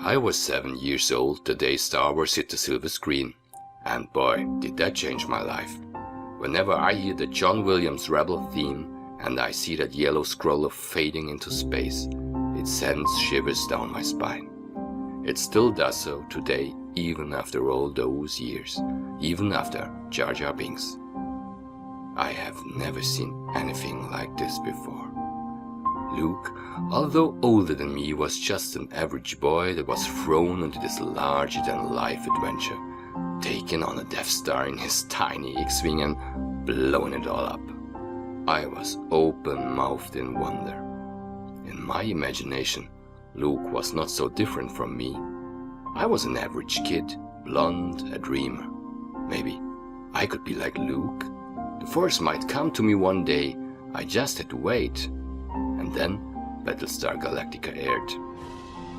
I was 7 years old the day Star Wars hit the silver screen, and boy, did that change my life. Whenever I hear the John Williams Rebel theme and I see that yellow scroll fading into space, it sends shivers down my spine. It still does so today, even after all those years, even after Jar Jar Binks. I have never seen anything like this before. Luke, although older than me, was just an average boy that was thrown into this larger-than-life adventure, taken on a Death Star in his tiny X-Wing and blowing it all up. I was open-mouthed in wonder. In my imagination, Luke was not so different from me. I was an average kid, blonde, a dreamer. Maybe I could be like Luke. The Force might come to me one day, I just had to wait. And then Battlestar Galactica aired.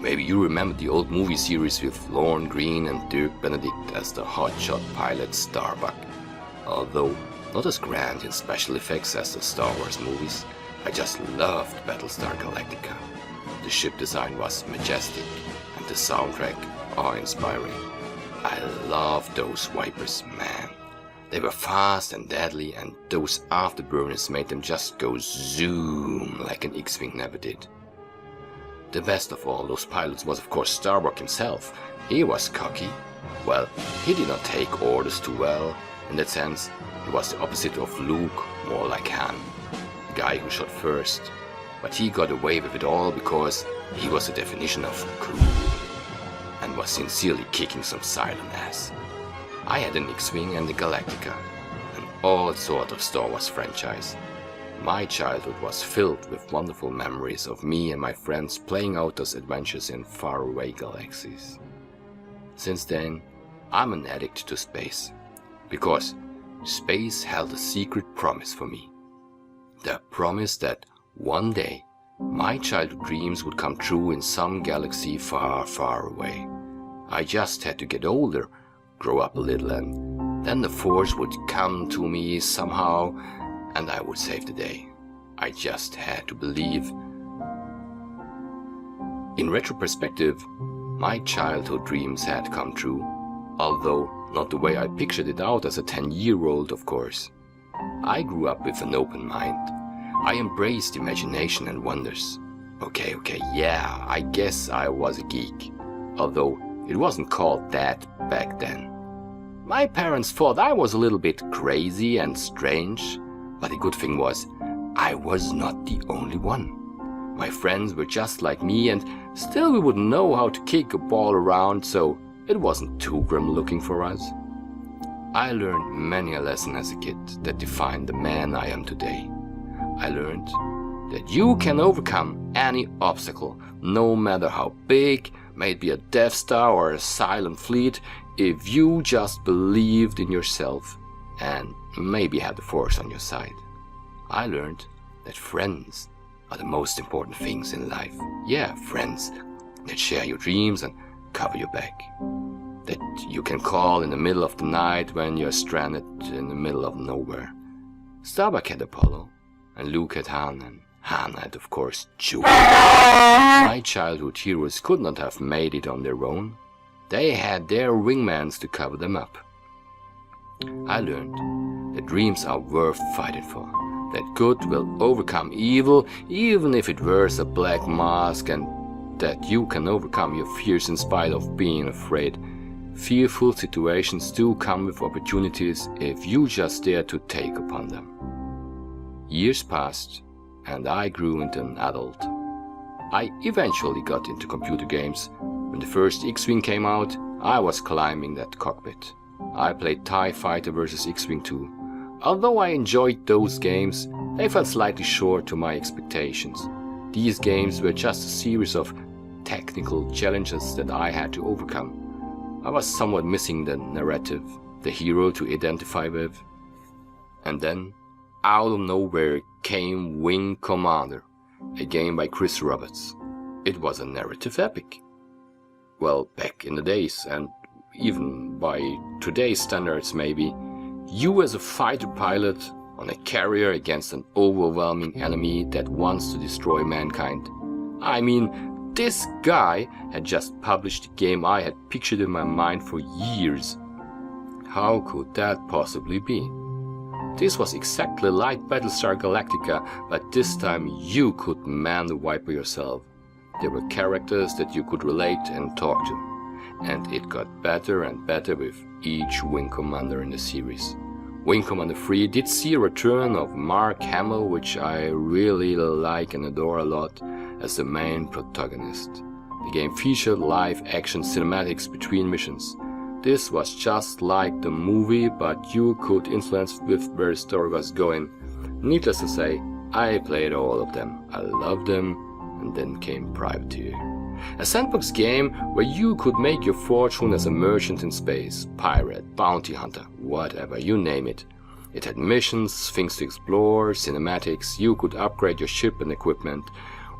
Maybe you remember the old movie series with Lorne Greene and Dirk Benedict as the hotshot pilot Starbuck. Although not as grand in special effects as the Star Wars movies, I just loved Battlestar Galactica. The ship design was majestic and the soundtrack awe-inspiring. I loved those Vipers, man. They were fast and deadly, and those afterburners made them just go zoom like an X-Wing never did. The best of all those pilots was of course Starbuck himself. He was cocky. Well, he did not take orders too well. In that sense, he was the opposite of Luke, more like Han, the guy who shot first. But he got away with it all because he was the definition of cool, and was sincerely kicking some silent ass. I had an X-Wing and a Galactica, and all sort of Star Wars franchise. My childhood was filled with wonderful memories of me and my friends playing out those adventures in faraway galaxies. Since then, I'm an addict to space, because space held a secret promise for me. The promise that one day my childhood dreams would come true in some galaxy far, far away. I just had to get older, grow up a little, and then the Force would come to me somehow and I would save the day. I just had to believe. In retrospective, my childhood dreams had come true, although not the way I pictured it out as a 10-year-old, of course. I grew up with an open mind. I embraced imagination and wonders. Okay, yeah, I guess I was a geek, although it wasn't called that back then. My parents thought I was a little bit crazy and strange, but the good thing was, I was not the only one. My friends were just like me, and still we wouldn't know how to kick a ball around, so it wasn't too grim looking for us. I learned many a lesson as a kid that defined the man I am today. I learned that you can overcome any obstacle, no matter how big, may it be a Death Star or a silent fleet, if you just believed in yourself and maybe had the Force on your side. I learned that friends are the most important things in life. Yeah, friends that share your dreams and cover your back. That you can call in the middle of the night when you're stranded in the middle of nowhere. Starbuck had Apollo, and Luke had Han, and Han had, of course, Chewie. My childhood heroes could not have made it on their own. They had their wingmans to cover them up. I learned that dreams are worth fighting for, that good will overcome evil, even if it wears a black mask, and that you can overcome your fears in spite of being afraid. Fearful situations do come with opportunities if you just dare to take upon them. Years passed, and I grew into an adult. I eventually got into computer games. When the first X-Wing came out, I was climbing that cockpit. I played TIE Fighter vs. X-Wing 2. Although I enjoyed those games, they fell slightly short to my expectations. These games were just a series of technical challenges that I had to overcome. I was somewhat missing the narrative, the hero to identify with. And then, out of nowhere came Wing Commander, a game by Chris Roberts. It was a narrative epic. Well, back in the days, and even by today's standards maybe, you as a fighter pilot on a carrier against an overwhelming enemy that wants to destroy mankind. I mean, This guy had just published the game I had pictured in my mind for years. How could that possibly be? This was exactly like Battlestar Galactica, but this time you could man the Viper yourself. There were characters that you could relate and talk to. And it got better and better with each Wing Commander in the series. Wing Commander 3 did see a return of Mark Hamill, which I really like and adore a lot, as the main protagonist. The game featured live-action cinematics between missions. This was just like the movie, but you could influence with where the story was going. Needless to say, I played all of them. I loved them, and then came Privateer. A sandbox game where you could make your fortune as a merchant in space, pirate, bounty hunter, whatever, you name it. It had missions, things to explore, cinematics, you could upgrade your ship and equipment.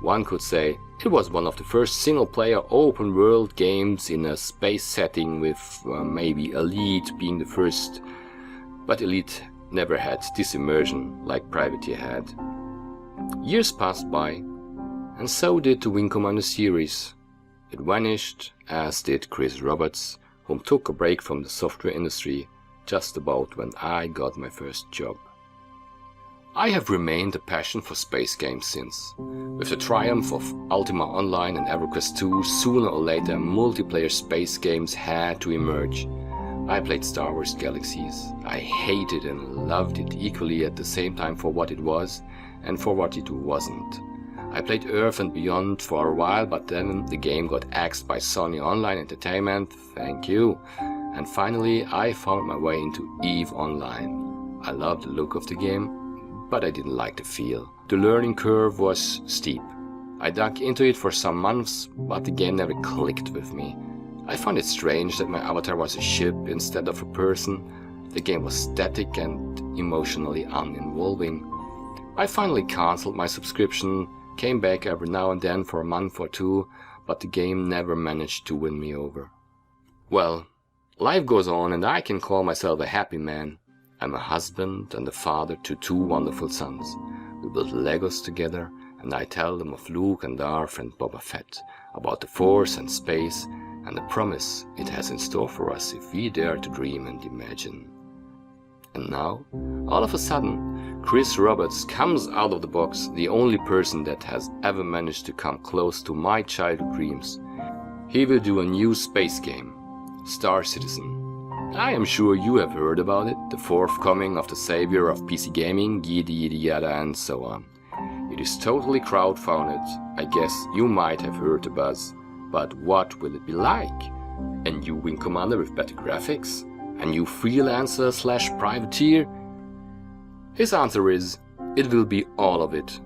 One could say it was one of the first single-player open-world games in a space setting, with maybe Elite being the first, but Elite never had this immersion like Privateer had. Years passed by, and so did the Wing Commander series. It vanished, as did Chris Roberts, whom took a break from the software industry just about when I got my first job. I have remained a passion for space games since. With the triumph of Ultima Online and EverQuest 2, sooner or later multiplayer space games had to emerge. I played Star Wars Galaxies. I hated and loved it equally at the same time for what it was and for what it wasn't. I played Earth and Beyond for a while, but then the game got axed by Sony Online Entertainment, thank you. And finally I found my way into EVE Online. I loved the look of the game, but I didn't like the feel. The learning curve was steep. I dug into it for some months, but the game never clicked with me. I found it strange that my avatar was a ship instead of a person. The game was static and emotionally uninvolving. I finally cancelled my subscription, came back every now and then for a month or two, but the game never managed to win me over. Well, life goes on and I can call myself a happy man. I'm a husband and a father to 2 wonderful sons. We build Legos together, and I tell them of Luke and Darth and Boba Fett, about the Force and space, and the promise it has in store for us if we dare to dream and imagine. And now, all of a sudden, Chris Roberts comes out of the box, the only person that has ever managed to come close to my childhood dreams. He will do a new space game, Star Citizen. I am sure you have heard about it, the forthcoming of the savior of PC gaming, yada yada and so on. It is totally crowdfunded. I guess you might have heard the buzz. But what will it be like? A new Wing Commander with better graphics? A new freelancer / privateer? His answer is, it will be all of it.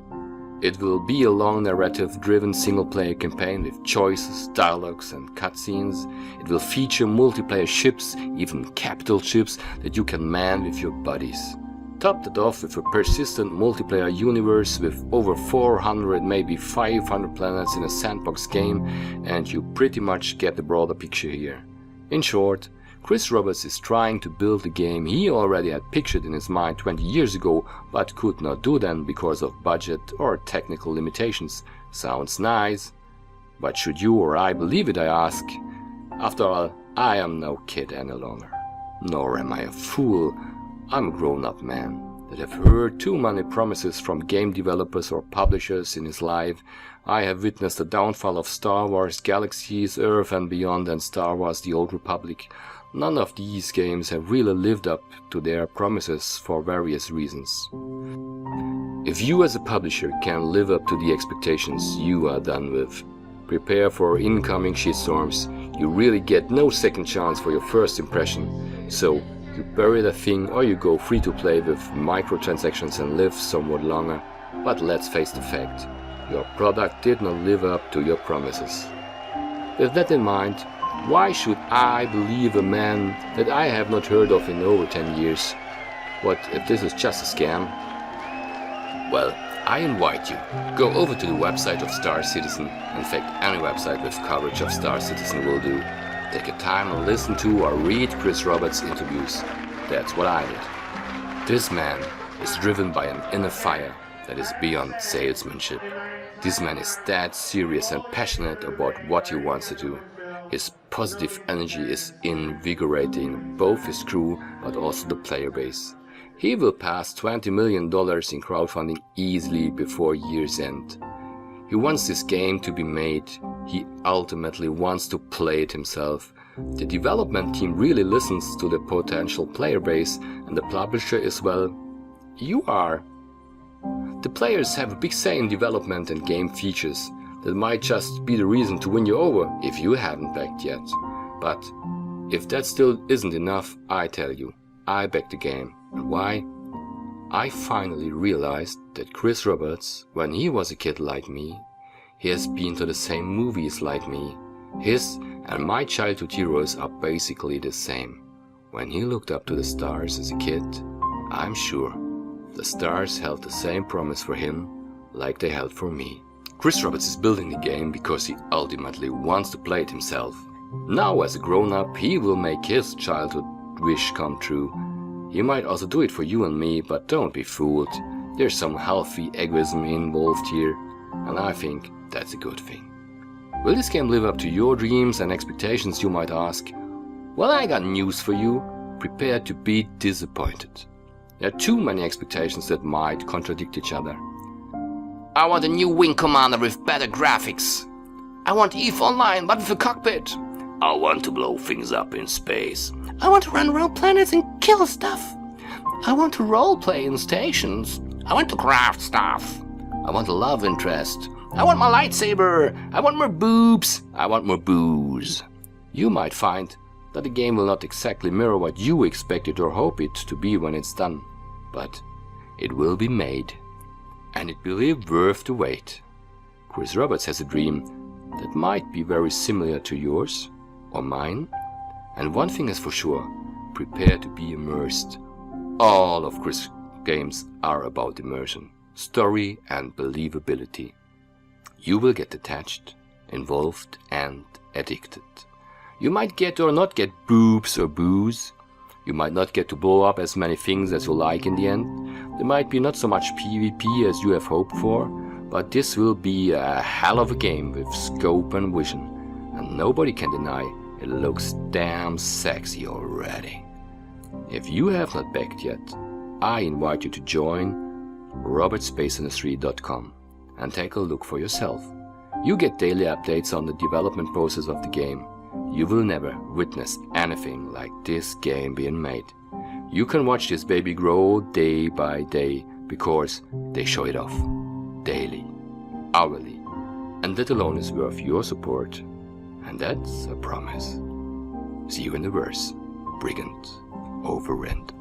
It will be a long narrative-driven single-player campaign with choices, dialogues and cutscenes. It will feature multiplayer ships, even capital ships, that you can man with your buddies. Topped it off with a persistent multiplayer universe with over 400, maybe 500 planets in a sandbox game, and you pretty much get the broader picture here. In short, Chris Roberts is trying to build a game he already had pictured in his mind 20 years ago, but could not do then because of budget or technical limitations. Sounds nice. But should you or I believe it, I ask? After all, I am no kid any longer. Nor am I a fool. I'm a grown-up man that have heard too many promises from game developers or publishers in his life. I have witnessed the downfall of Star Wars Galaxies, Earth and Beyond, and Star Wars The Old Republic. None of these games have really lived up to their promises for various reasons. If you as a publisher can live up to the expectations, you are done with. Prepare for incoming shitstorms. You really get no second chance for your first impression. So, you bury the thing or you go free to play with microtransactions and live somewhat longer. But let's face the fact, your product did not live up to your promises. With that in mind, why should I believe a man that I have not heard of in over 10 years? What if this is just a scam? Well, I invite you, go over to the website of Star Citizen. In fact, any website with coverage of Star Citizen will do. Take a time and listen to or read Chris Roberts' interviews. That's what I did. This man is driven by an inner fire that is beyond salesmanship. This man is dead serious and passionate about what he wants to do. His positive energy is invigorating both his crew but also the player base. He will pass $20 million in crowdfunding easily before year's end. He wants this game to be made. He ultimately wants to play it himself. The development team really listens to the potential player base, and the publisher as well. You are. The players have a big say in development and game features. That might just be the reason to win you over if you haven't backed yet. But if that still isn't enough, I tell you, I backed the game. And why? I finally realized that Chris Roberts, when he was a kid like me, he has been to the same movies like me. His and my childhood heroes are basically the same. When he looked up to the stars as a kid, I'm sure the stars held the same promise for him like they held for me. Chris Roberts is building the game because he ultimately wants to play it himself. Now as a grown-up, he will make his childhood wish come true. He might also do it for you and me, but don't be fooled. There's some healthy egoism involved here, and I think that's a good thing. Will this game live up to your dreams and expectations, you might ask? Well, I got news for you. Prepare to be disappointed. There are too many expectations that might contradict each other. I want a new Wing Commander with better graphics. I want EVE Online but with a cockpit. I want to blow things up in space. I want to run around planets and kill stuff. I want to roleplay in stations. I want to craft stuff. I want a love interest. I want my lightsaber. I want more boobs. I want more booze. You might find that the game will not exactly mirror what you expected or hope it to be when it's done, but it will be made. And it will be worth the wait. Chris Roberts has a dream that might be very similar to yours or mine. And one thing is for sure, prepare to be immersed. All of Chris' games are about immersion, story and believability. You will get attached, involved and addicted. You might get or not get boobs or booze. You might not get to blow up as many things as you like in the end. There might be not so much PvP as you have hoped for, but this will be a hell of a game with scope and vision. And nobody can deny it looks damn sexy already. If you have not backed yet, I invite you to join robertspaceindustry.com and take a look for yourself. You get daily updates on the development process of the game. You will never witness anything like this game being made. You can watch this baby grow day by day because they show it off daily, hourly, and that alone is worth your support, and that's a promise. See you in the verse. Brigand over Rend.